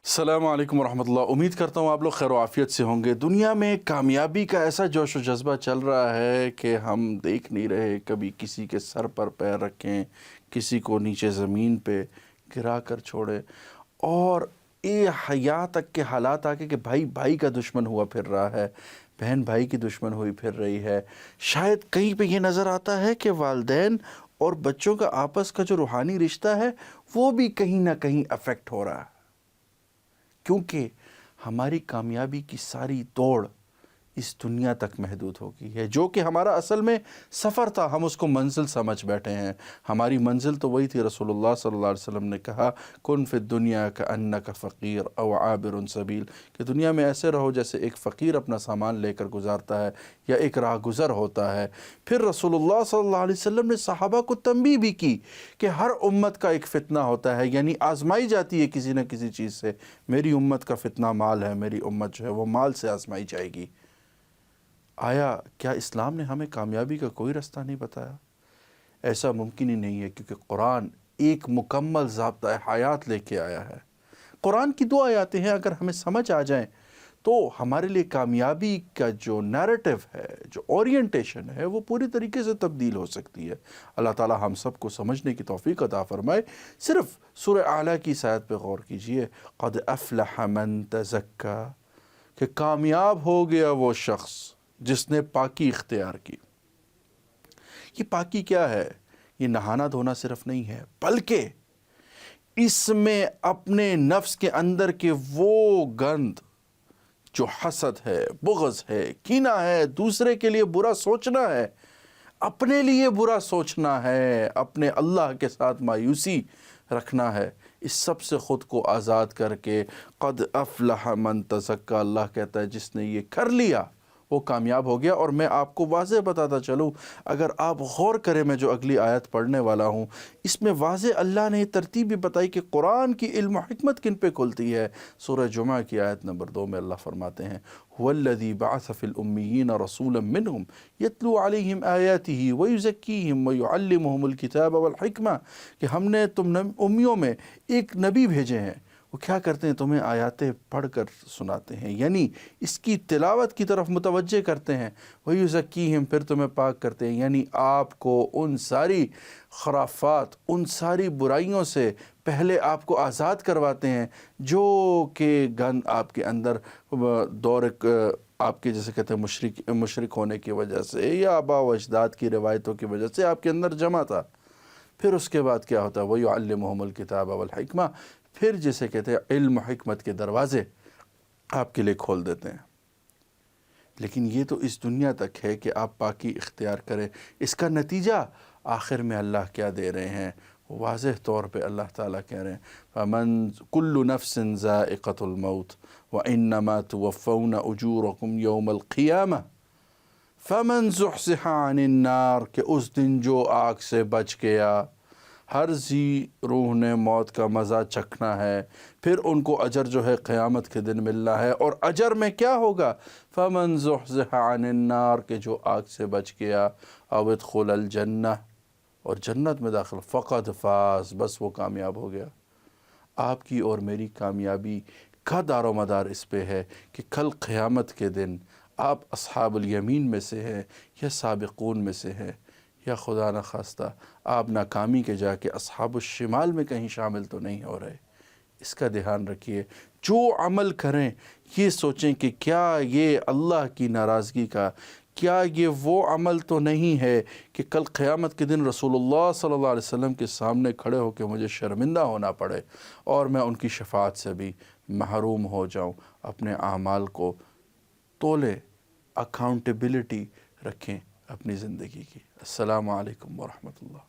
السلام علیکم ورحمۃ اللہ۔ امید کرتا ہوں آپ لوگ خیر و عافیت سے ہوں گے۔ دنیا میں کامیابی کا ایسا جوش و جذبہ چل رہا ہے کہ ہم دیکھ نہیں رہے، کبھی کسی کے سر پر پیر رکھیں، کسی کو نیچے زمین پہ گرا کر چھوڑے، اور یہ حیا تک کے حالات آ کے کہ بھائی بھائی کا دشمن ہوا پھر رہا ہے، بہن بھائی کی دشمن ہوئی پھر رہی ہے۔ شاید کہیں پہ یہ نظر آتا ہے کہ والدین اور بچوں کا آپس کا جو روحانی رشتہ ہے وہ بھی کہیں نہ کہیں افیکٹ ہو رہا ہے، کیونکہ ہماری کامیابی کی ساری دوڑ اس دنیا تک محدود ہو گئی ہے۔ جو کہ ہمارا اصل میں سفر تھا، ہم اس کو منزل سمجھ بیٹھے ہیں۔ ہماری منزل تو وہی تھی، رسول اللہ صلی اللہ علیہ وسلم نے کہا کن فی الدنیا کأنک فقیر او عابر سبیل، کہ دنیا میں ایسے رہو جیسے ایک فقیر اپنا سامان لے کر گزارتا ہے یا ایک راہ گزر ہوتا ہے۔ پھر رسول اللہ صلی اللہ علیہ وسلم نے صحابہ کو تنبیہ بھی کی کہ ہر امت کا ایک فتنہ ہوتا ہے، یعنی آزمائی جاتی ہے کسی نہ کسی چیز سے۔ میری امت کا فتنہ مال ہے، میری امت جو ہے وہ مال سے آزمائی جائے گی۔ آیا کیا اسلام نے ہمیں کامیابی کا کوئی رستہ نہیں بتایا؟ ایسا ممکن ہی نہیں ہے، کیونکہ قرآن ایک مکمل ضابطۂ حیات لے کے آیا ہے۔ قرآن کی دو آیاتیں ہیں، اگر ہمیں سمجھ آ جائیں تو ہمارے لیے کامیابی کا جو نیریٹو ہے، جو اورینٹیشن ہے، وہ پوری طریقے سے تبدیل ہو سکتی ہے۔ اللہ تعالی ہم سب کو سمجھنے کی توفیق عطا فرمائے۔ صرف سورہ اعلیٰ کی اس آیت پہ غور کیجئے، قد افلح من تزکا، کہ کامیاب ہو گیا وہ شخص جس نے پاکی اختیار کی۔ یہ پاکی کیا ہے؟ یہ نہانا دھونا صرف نہیں ہے، بلکہ اس میں اپنے نفس کے اندر کے وہ گند جو حسد ہے، بغض ہے، کینہ ہے، دوسرے کے لیے برا سوچنا ہے، اپنے لیے برا سوچنا ہے، اپنے اللہ کے ساتھ مایوسی رکھنا ہے، اس سب سے خود کو آزاد کر کے قد افلح من تزکا، اللہ کہتا ہے جس نے یہ کر لیا وہ کامیاب ہو گیا۔ اور میں آپ کو واضح بتاتا چلوں، اگر آپ غور کریں، میں جو اگلی آیت پڑھنے والا ہوں اس میں واضح اللہ نے ترتیب بھی بتائی کہ قرآن کی علم و حکمت کن پہ کھلتی ہے۔ سورہ جمعہ کی آیت نمبر 2 میں اللہ فرماتے ہیں هو الذی بعث فی الامیین رسولا منہم یتلو علیہم آیاتہ ویزکیہم ویعلمہم الکتاب والحکمہ، کہ ہم نے تم امیوں میں ایک نبی بھیجے ہیں، وہ کیا کرتے ہیں؟ تمہیں آیاتیں پڑھ کر سناتے ہیں، یعنی اس کی تلاوت کی طرف متوجہ کرتے ہیں۔ وَيُزَكِّيهِمْ، پھر تمہیں پاک کرتے ہیں، یعنی آپ کو ان ساری خرافات، ان ساری برائیوں سے پہلے آپ کو آزاد کرواتے ہیں جو کہ گند آپ کے اندر دور آپ کے جیسے کہتے ہیں مشرک ہونے کی وجہ سے یا آباء و اجداد کی روایتوں کی وجہ سے آپ کے اندر جمع تھا۔ پھر اس کے بعد کیا ہوتا ہے؟ وَيُعَلِّمُهُمُ الْكِتَابَ وَالْحِكْمَةَ، پھر جسے کہتے ہیں علم و حکمت کے دروازے آپ کے لیے کھول دیتے ہیں۔ لیکن یہ تو اس دنیا تک ہے کہ آپ پاکی اختیار کریں۔ اس کا نتیجہ آخر میں اللہ کیا دے رہے ہیں؟ واضح طور پہ اللہ تعالیٰ کہہ رہے ہیں فَمَن كُلُّ نَفْسٍ ذَائِقَةُ الْمَوْتِ وَإِنَّمَا تُوَفَّوْنَ أُجُورَكُمْ يَوْمَ الْقِيَامَةِ فَمَن زُحْزِحَ عَنِ النَّارِ، کہ اس دن جو آگ سے بچ گیا، ہر ذی روح نے موت کا مزہ چکھنا ہے، پھر ان کو اجر جو ہے قیامت کے دن ملنا ہے۔ اور اجر میں کیا ہوگا؟ فَمَن زُحْزِحَ عَنِ النَّارِ، کہ جو آگ سے بچ گیا، أَوْ ادْخُلَ الْجَنَّةَ، اور جنت میں داخل، فَقَدْ فَازَ، بس وہ کامیاب ہو گیا۔ آپ کی اور میری کامیابی کا دار و مدار اس پہ ہے کہ کل قیامت کے دن آپ اصحاب الیمین میں سے ہیں یا سابقون میں سے ہیں، یا خدا نخواستہ آپ ناکامی کے جا کے اصحاب الشمال میں کہیں شامل تو نہیں ہو رہے۔ اس کا دھیان رکھیے، جو عمل کریں یہ سوچیں کہ کیا یہ اللہ کی ناراضگی کا، کیا یہ وہ عمل تو نہیں ہے کہ کل قیامت کے دن رسول اللہ صلی اللہ علیہ وسلم کے سامنے کھڑے ہو کے مجھے شرمندہ ہونا پڑے اور میں ان کی شفاعت سے بھی محروم ہو جاؤں۔ اپنے اعمال کو تولے، اکاؤنٹیبلٹی رکھیں اپنی زندگی کی۔ السلام علیکم ورحمۃ اللہ۔